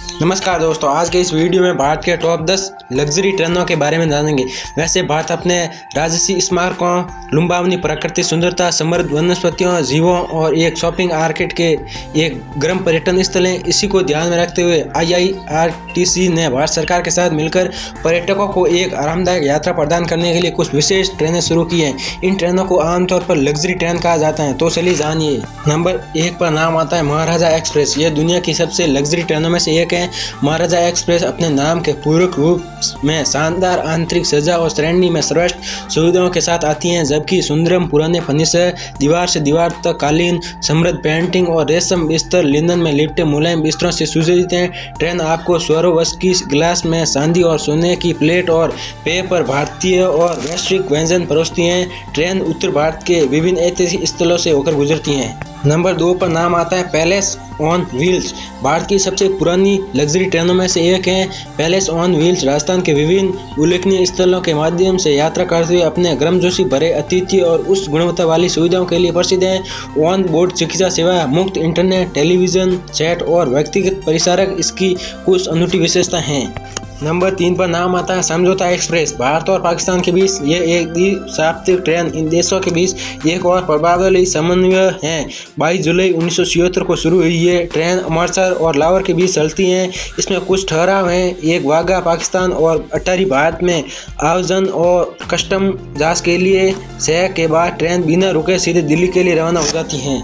नमस्कार दोस्तों, आज के इस वीडियो में भारत के टॉप 10 लग्जरी ट्रेनों के बारे में जानेंगे। वैसे भारत अपने राजसी स्मारकों, लुभावनी प्रकृति सुंदरता, समृद्ध वनस्पतियों, जीवों और एक शॉपिंग आर्केड के एक गर्म पर्यटन स्थल है। इसी को ध्यान में रखते हुए IIRTC ने भारत सरकार के साथ मिलकर पर्यटकों को एक आरामदायक यात्रा प्रदान करने के लिए कुछ विशेष ट्रेनें शुरू की हैं। इन ट्रेनों को आमतौर पर लग्जरी ट्रेन कहा जाता है। तो चलिए जानिए। नंबर 1 पर नाम आता है महाराजा एक्सप्रेस। यह दुनिया की सबसे लग्जरी ट्रेनों में से एक है। महाराजा एक्सप्रेस अपने नाम के पूरक रूप में शानदार आंतरिक सज्जा और श्रेणी में श्रेष्ठ सुविधाओं के साथ आती हैं, जबकि सुंदरम पुराने फर्नीचर, दीवार से दीवार तक कालीन, समृद्ध पेंटिंग और रेशम बिस्तर, लिनन में लिपटे मुलायम बिस्तरों से सुसज्जित है। ट्रेन आपको स्वरोवस्की ग्लास में चांदी और सोने की प्लेट और पेय पर भारतीय और वैश्विक व्यंजन परोसती हैं। ट्रेन उत्तर भारत के विभिन्न ऐतिहासिक स्थलों से होकर गुजरती हैं। नंबर 2 पर नाम आता है पैलेस ऑन व्हील्स। भारत की सबसे पुरानी लग्जरी ट्रेनों में से एक है। पैलेस ऑन व्हील्स राजस्थान के विभिन्न उल्लेखनीय स्थलों के माध्यम से यात्रा करते हुए अपने गर्मजोशी भरे अतिथि और उच्च गुणवत्ता वाली सुविधाओं के लिए प्रसिद्ध है। ऑन बोर्ड चिकित्सा सेवा, मुफ्त इंटरनेट, टेलीविजन, चैट और व्यक्तिगत परिचारक इसकी कुछ अनूठी विशेषता हैं। नंबर 3 पर नाम आता है समझौता एक्सप्रेस। भारत और पाकिस्तान के बीच ये एक द्विसाप्ताहिक ट्रेन इन देशों के बीच एक और प्रभावशाली समन्वय है। 22 जुलाई 1976 को शुरू हुई ये ट्रेन अमृतसर और लाहौर के बीच चलती हैं। इसमें कुछ ठहराव हैं, एक वाघा पाकिस्तान और अटारी भारत में आयोजन और कस्टम जांच के लिए। शहर के बाद ट्रेन बिना रुके सीधे दिल्ली के लिए रवाना हो जाती हैं।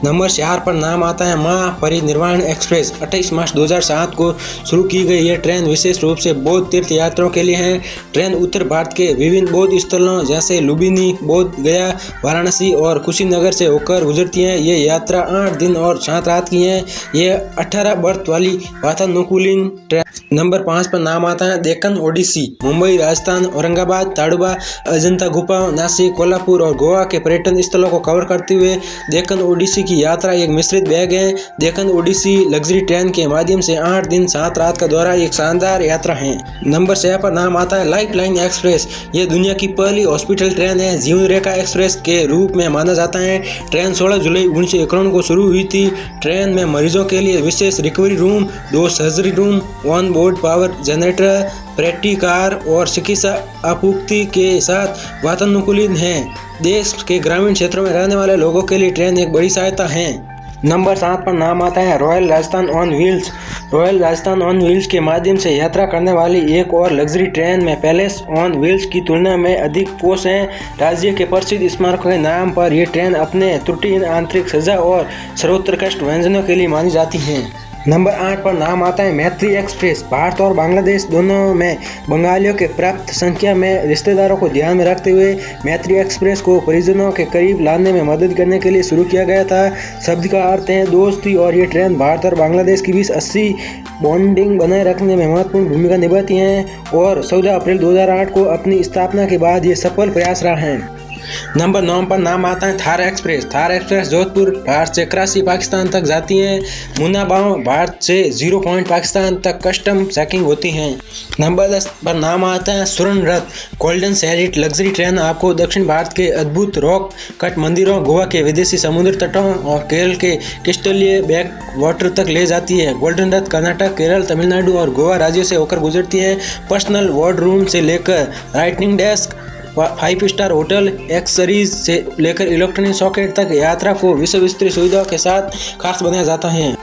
नंबर 4 पर नाम आता है महापरिनिर्वाण एक्सप्रेस। 28 मार्च 2007 को शुरू की गई ये ट्रेन विशेष रूप से बौद्ध तीर्थ यात्रियों के लिए है। ट्रेन उत्तर भारत के विभिन्न बौद्ध स्थलों जैसे लुम्बिनी, बोध गया, वाराणसी और कुशीनगर से होकर गुजरती है। ये यात्रा 8 दिन और 7 रात की है। ये 18 बर्थ वाली वातानुकूलित ट्रेन। नंबर 5 पर नाम आता है डेक्कन ओडिसी। मुंबई, राजस्थान, औरंगाबाद, ताडोबा, अजंता गुफा, नासिक, कोल्हापुर और गोवा के पर्यटन स्थलों को कवर करते हुए डेक्कन ओडिसी यात्रा एक मिश्रित बैग है। डेक्कन ओडिसी लग्जरी ट्रेन के माध्यम से 8 दिन 7 रात का दौरा एक शानदार यात्रा है। नंबर 6 पर नाम आता है लाइफ लाइन एक्सप्रेस। ये दुनिया की पहली हॉस्पिटल ट्रेन है। जीवन रेखा एक्सप्रेस के रूप में माना जाता है। ट्रेन 16 जुलाई 1951 को शुरू हुई थी। ट्रेन में मरीजों के लिए विशेष recovery room, 2 surgery room, on board power generator, प्रेटी कार और चिकित्सा आपूर्ति के साथ वातानुकूलित है। देश के ग्रामीण क्षेत्रों में रहने वाले लोगों के लिए ट्रेन एक बड़ी सहायता है। नंबर 7 पर नाम आता है royal Rajasthan on wheels. Royal Rajasthan on wheels के माध्यम से यात्रा करने वाली एक और लग्जरी ट्रेन में पैलेस ऑन व्हील्स की तुलना में अधिक पोष है। राज्य के प्रसिद्ध स्मारकों के नाम पर यह ट्रेन अपने त्रुटिहीन आंतरिक सज्जा और सर्वोत्कृष्ट व्यंजनों के लिए मानी जाती है। नंबर 8 पर नाम आता है मैत्री एक्सप्रेस। भारत और बांग्लादेश दोनों में बंगालियों के पर्याप्त संख्या में रिश्तेदारों को ध्यान में रखते हुए मैत्री एक्सप्रेस को परिजनों के करीब लाने में मदद करने के लिए शुरू किया गया था। शब्द का अर्थ है दोस्ती और ये ट्रेन भारत और बांग्लादेश के बीच 80 बॉन्डिंग बनाए रखने में महत्वपूर्ण भूमिका निभाती हैं और 14 अप्रैल 2008 को अपनी स्थापना के बाद ये सफल प्रयास रहा है। नंबर 9 पर नाम आता है थार एक्सप्रेस। थार एक्सप्रेस जोधपुर भारत से कराची पाकिस्तान तक जाती है। मुन्नाबाव भारत से 0 पॉइंट पाकिस्तान तक कस्टम चेकिंग होती है। नंबर 10 पर नाम आता है स्वर्ण रथ। गोल्डन चैरिट लग्जरी ट्रेन आपको दक्षिण भारत के अद्भुत रॉक कट मंदिरों, गोवा के विदेशी समुद्र तटों और केरल के क्रिस्टलीय बैक वाटर तक ले जाती है। गोल्डन रथ कर्नाटक, केरल, तमिलनाडु और गोवा राज्यों से होकर गुजरती है। पर्सनल वार्डरूम से लेकर writing desk, 5 star hotel, accessories से लेकर इलेक्ट्रॉनिक सॉकेट तक यात्रा को विश्व स्तरीय सुविधाओं के साथ खास बनाया जाता है।